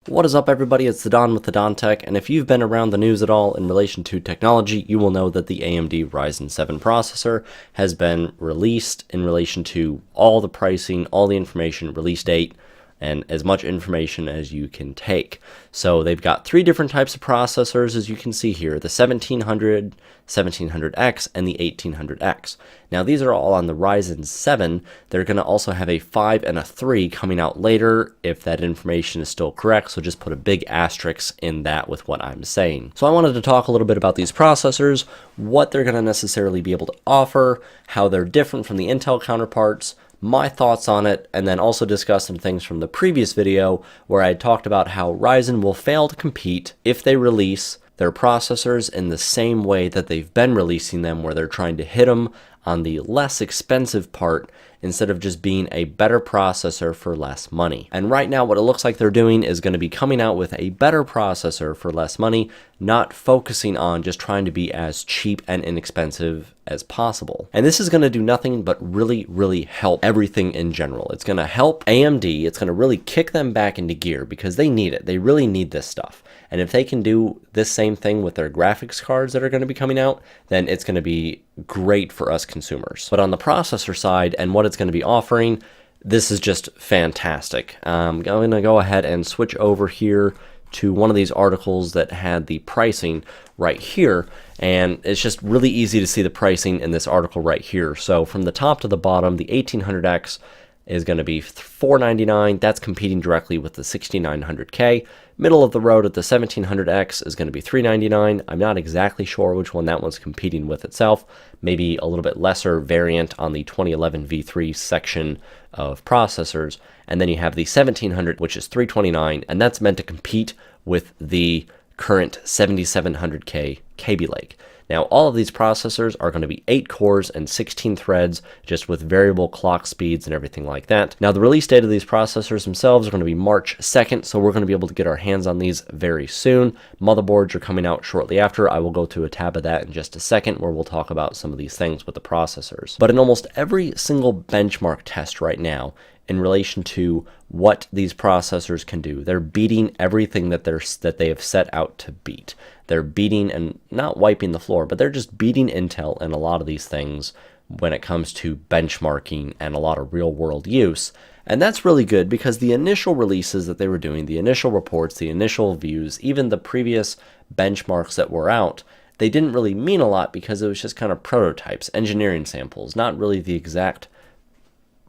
What is up, everybody? It's the Don with the Don Tech, and if you've been around the news at all in relation to technology, you will know that the AMD Ryzen 7 processor has been released in relation to all the pricing, all the information, release date, and as much information as you can take. So they've got three different types of processors, as you can see here, the 1700, 1700X, and the 1800X. Now these are all on the Ryzen 7. They're going to also have a 5 and a 3 coming out later if that information is still correct, so just put a big asterisk in that with what I'm saying. So I wanted to talk a little bit about these processors, what they're going to necessarily be able to offer, how they're different from the Intel counterparts, my thoughts on it, and then also discuss some things from the previous video where I talked about how Ryzen will fail to compete if they release their processors in the same way that they've been releasing them, where they're trying to hit them on the less expensive part instead of just being a better processor for less money. And right now what it looks like they're doing is going to be coming out with a better processor for less money, not focusing on just trying to be as cheap and inexpensive as possible. And this is going to do nothing but really help everything in general. It's going to help AMD. It's going to really kick them back into gear because they need it. They really need this stuff. And if they can do this same thing with their graphics cards that are going to be coming out, then it's going to be great for us consumers. But on the processor side and what it's going to be offering, this is just fantastic. I'm going to go ahead and switch over here to one of these articles that had the pricing right here, and it's just really easy to see the pricing in this article right here. So from the top to the bottom, the 1800X is going to be $499. That's competing directly with the 6900K. Middle of the road at the 1700X is going to be $399. I'm not exactly sure which one that one's competing with itself. Maybe a little bit lesser variant on the 2011 V3 section of processors. And then you have the 1700, which is $329, and that's meant to compete with the current 7700K Kaby Lake. Now, all of these processors are going to be 8 cores and 16 threads, just with variable clock speeds and everything like that. Now, the release date of these processors themselves are going to be March 2nd, so we're going to be able to get our hands on these very soon. Motherboards are coming out shortly after. I will go to a tab of that in just a second, where we'll talk about some of these things with the processors. But in almost every single benchmark test right now, in relation to what these processors can do, they're beating everything that they have set out to beat. They're beating and not wiping the floor, but they're just beating Intel in a lot of these things when it comes to benchmarking and a lot of real world use. And that's really good because the initial releases that they were doing, the initial reports, the initial views, even the previous benchmarks that were out, they didn't really mean a lot because it was just kind of prototypes, engineering samples, not really the exact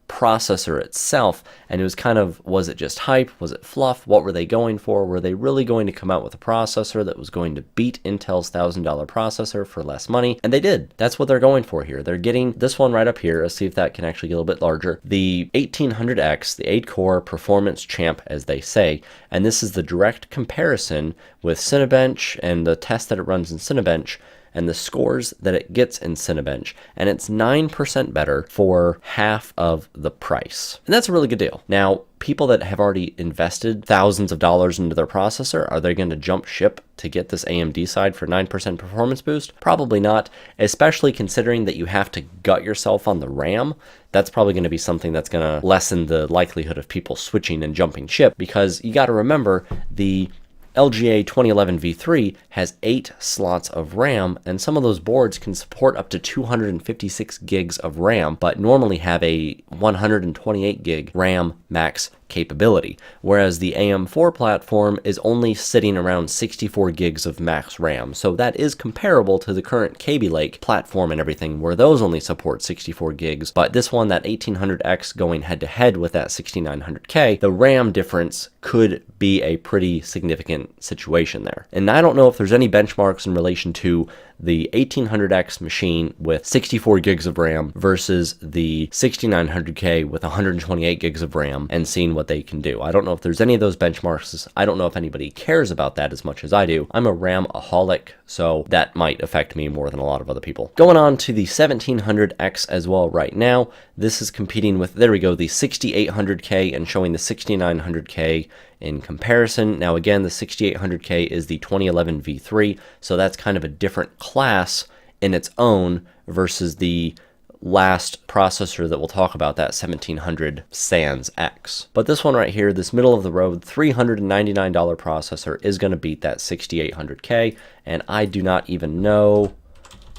processor itself. And it was kind of, was it just hype? Was it fluff? What were they going for? Were they really going to come out with a processor that was going to beat Intel's $1,000 processor for less money? And they did. That's what they're going for here. They're getting this one right up here. Let's see if that can actually get a little bit larger. The 1800X, the 8-core performance champ, as they say. And this is the direct comparison with Cinebench and the test that it runs in Cinebench and the scores that it gets in Cinebench, and it's 9% better for half of the price. And that's a really good deal. Now, people that have already invested thousands of dollars into their processor, are they going to jump ship to get this AMD side for 9% performance boost? Probably not, especially considering that you have to gut yourself on the RAM. That's probably going to be something that's going to lessen the likelihood of people switching and jumping ship, because you got to remember the LGA 2011 V3 has 8 slots of RAM, and some of those boards can support up to 256 gigs of RAM, but normally have a 128 gig RAM max capability, whereas the AM4 platform is only sitting around 64 gigs of max RAM. So that is comparable to the current Kaby Lake platform and everything, where those only support 64 gigs, but this one, that 1800X, going head to head with that 6900K, the RAM difference could be a pretty significant situation there. And I don't know if there's any benchmarks in relation to the 1800X machine with 64 gigs of RAM versus the 6900K with 128 gigs of RAM, and seeing what they can do. I don't know if there's any of those benchmarks. I don't know if anybody cares about that as much as I do. I'm a RAM-aholic, so that might affect me more than a lot of other people. Going on to the 1700X as well right now. This is competing with, there we go, the 6800K, and showing the 6900K in comparison. Now again, the 6800K is the 2011 V3, so that's kind of a different class in its own versus the last processor that we'll talk about, that 1700 Sans X. But this one right here, this middle of the road $399 processor is going to beat that 6800K, and I do not even know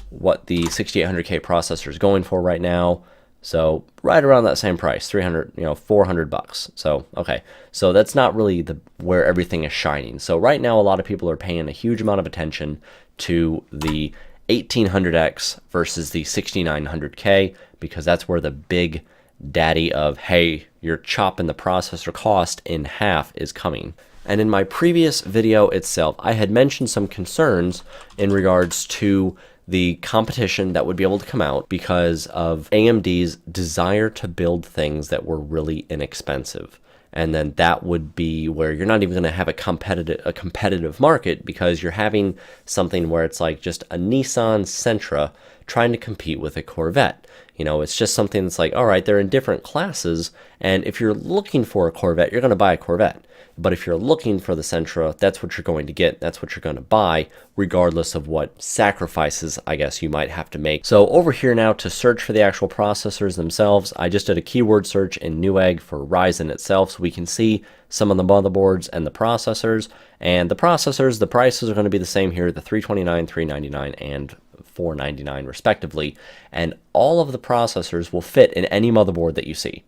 what the 6800K processor is going for right now. So right around that same price, 300, $400. So, okay. So that's not really where everything is shining. So right now, a lot of people are paying a huge amount of attention to the 1800X versus the 6900K, because that's where the big daddy of, hey, you're chopping the processor cost in half is coming. And in my previous video itself, I had mentioned some concerns in regards to the competition that would be able to come out because of AMD's desire to build things that were really inexpensive. And then that would be where you're not even going to have a competitive market, because you're having something where it's like just a Nissan Sentra trying to compete with a Corvette. It's just something that's like, all right, they're in different classes, and if you're looking for a Corvette, you're going to buy a Corvette. But if you're looking for the Sentra, that's what you're going to get. That's what you're going to buy, regardless of what sacrifices, I guess, you might have to make. So over here now, to search for the actual processors themselves, I just did a keyword search in Newegg for Ryzen itself, so we can see some of the motherboards and the processors. And the processors, the prices are going to be the same here, the $329, $399, and $499 respectively. And all of the processors will fit in any motherboard that you see.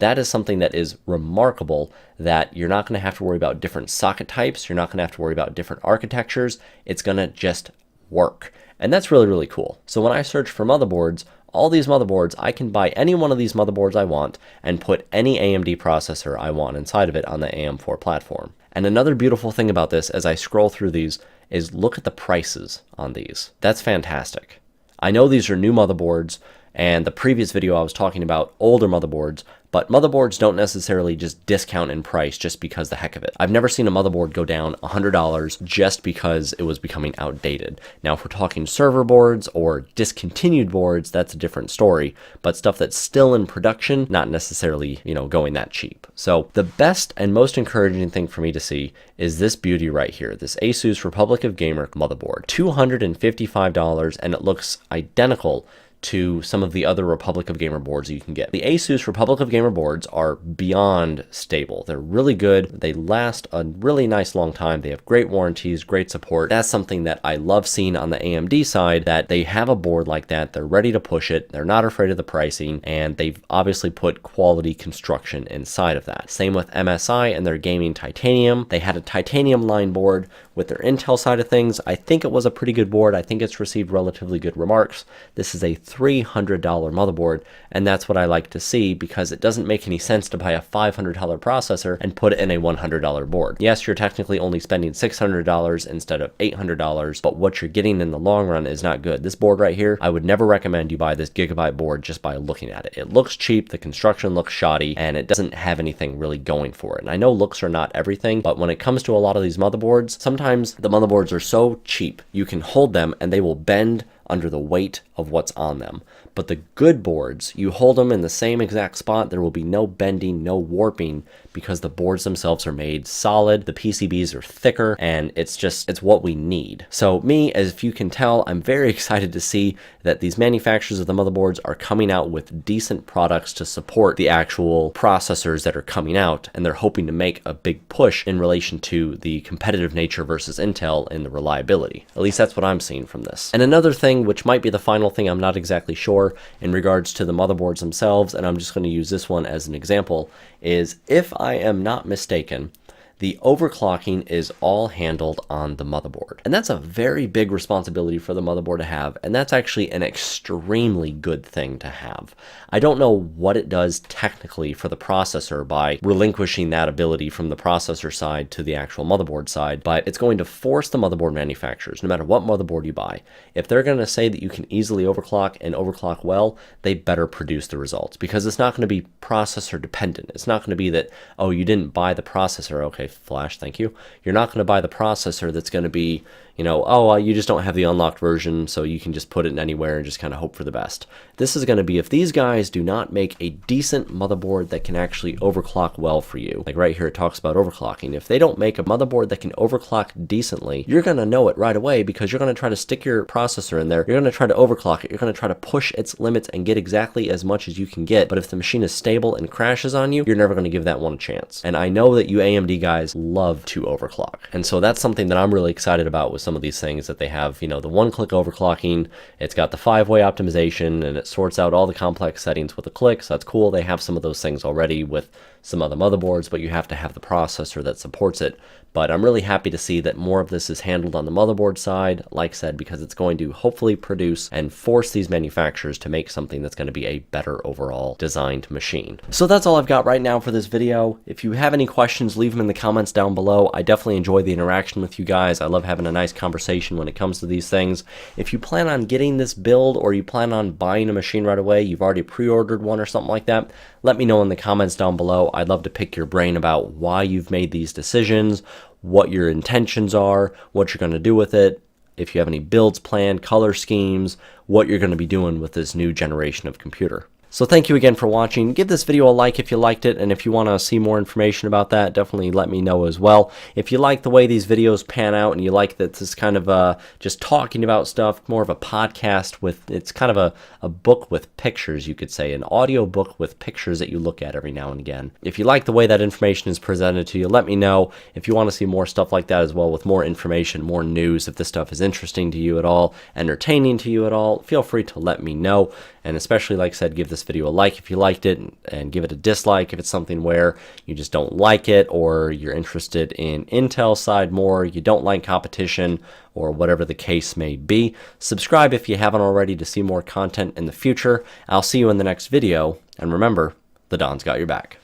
That is something that is remarkable, that you're not going to have to worry about different socket types. You're not going to have to worry about different architectures. It's going to just work. And that's really, really cool. So when I search for motherboards, all these motherboards, I can buy any one of these motherboards I want and put any AMD processor I want inside of it on the AM4 platform. And another beautiful thing about this, as I scroll through these, is look at the prices on these. That's fantastic. I know these are new motherboards, and the previous video I was talking about older motherboards, but motherboards don't necessarily just discount in price just because the heck of it. I've never seen a motherboard go down $100 just because it was becoming outdated. Now, if we're talking server boards or discontinued boards, that's a different story, but stuff that's still in production, not necessarily, going that cheap. So the best and most encouraging thing for me to see is this beauty right here, this Asus Republic of Gamer motherboard, $255, and it looks identical to some of the other Republic of Gamer boards you can get. The Asus Republic of Gamer boards are beyond stable. They're really good. They last a really nice long time. They have great warranties, great support. That's something that I love seeing on the AMD side, that they have a board like that. They're ready to push it. They're not afraid of the pricing, and they've obviously put quality construction inside of that. Same with MSI and their gaming titanium. They had a titanium line board with their Intel side of things. I think it was a pretty good board. I think it's received relatively good remarks. This is a $300 motherboard, and that's what I like to see, because it doesn't make any sense to buy a $500 processor and put it in a $100 board. Yes, you're technically only spending $600 instead of $800, but what you're getting in the long run is not good. This board right here, I would never recommend you buy this Gigabyte board just by looking at it. It looks cheap, the construction looks shoddy, and it doesn't have anything really going for it. And I know looks are not everything, but when it comes to a lot of these motherboards, sometimes the motherboards are so cheap, you can hold them and they will bend under the weight of what's on them. But the good boards, you hold them in the same exact spot, there will be no bending, no warping, because the boards themselves are made solid, the PCBs are thicker, and it's what we need. So me, as if you can tell, I'm very excited to see that these manufacturers of the motherboards are coming out with decent products to support the actual processors that are coming out, and they're hoping to make a big push in relation to the competitive nature versus Intel and the reliability. At least that's what I'm seeing from this. And another thing, which might be the final thing, I'm not exactly sure, in regards to the motherboards themselves, and I'm just going to use this one as an example, is, if I am not mistaken, the overclocking is all handled on the motherboard. And that's a very big responsibility for the motherboard to have, and that's actually an extremely good thing to have. I don't know what it does technically for the processor by relinquishing that ability from the processor side to the actual motherboard side, but it's going to force the motherboard manufacturers, no matter what motherboard you buy, if they're going to say that you can easily overclock and overclock well, they better produce the results, because it's not going to be processor dependent. It's not going to be that, oh, you didn't buy the processor, okay, flash, thank you. You're not going to buy the processor that's going to be, oh, you just don't have the unlocked version, so you can just put it anywhere and just kind of hope for the best. This is going to be if these guys do not make a decent motherboard that can actually overclock well for you. Like right here, it talks about overclocking. If they don't make a motherboard that can overclock decently, you're going to know it right away because you're going to try to stick your processor in there. You're going to try to overclock it. You're going to try to push its limits and get exactly as much as you can get. But if the machine is stable and crashes on you, you're never going to give that one a chance. And I know that you AMD guys love to overclock. And so that's something that I'm really excited about with some of these things that they have, the one-click overclocking. It's got the 5-way optimization, and it sorts out all the complex settings with a click. So that's cool. They have some of those things already with some other motherboards, but you have to have the processor that supports it. But I'm really happy to see that more of this is handled on the motherboard side, like I said, because it's going to hopefully produce and force these manufacturers to make something that's going to be a better overall designed machine. So that's all I've got right now for this video. If you have any questions, leave them in the comments down below. I definitely enjoy the interaction with you guys. I love having a nice conversation when it comes to these things. If you plan on getting this build or you plan on buying a machine right away, you've already pre-ordered one or something like that, let me know in the comments down below. I'd love to pick your brain about why you've made these decisions, what your intentions are, what you're going to do with it, if you have any builds planned, color schemes, what you're going to be doing with this new generation of computer. So thank you again for watching. Give this video a like if you liked it, and if you want to see more information about that, definitely let me know as well. If you like the way these videos pan out and you like that this is kind of just talking about stuff, more of a podcast with, it's kind of a book with pictures, you could say, an audio book with pictures that you look at every now and again. If you like the way that information is presented to you, let me know. If you want to see more stuff like that as well, with more information, more news, if this stuff is interesting to you at all, entertaining to you at all, feel free to let me know. And especially, like I said, give this video a like if you liked it, and give it a dislike if it's something where you just don't like it, or you're interested in Intel side more, you don't like competition, or whatever the case may be. Subscribe if you haven't already to see more content in the future. I'll see you in the next video, and remember, the Don's got your back.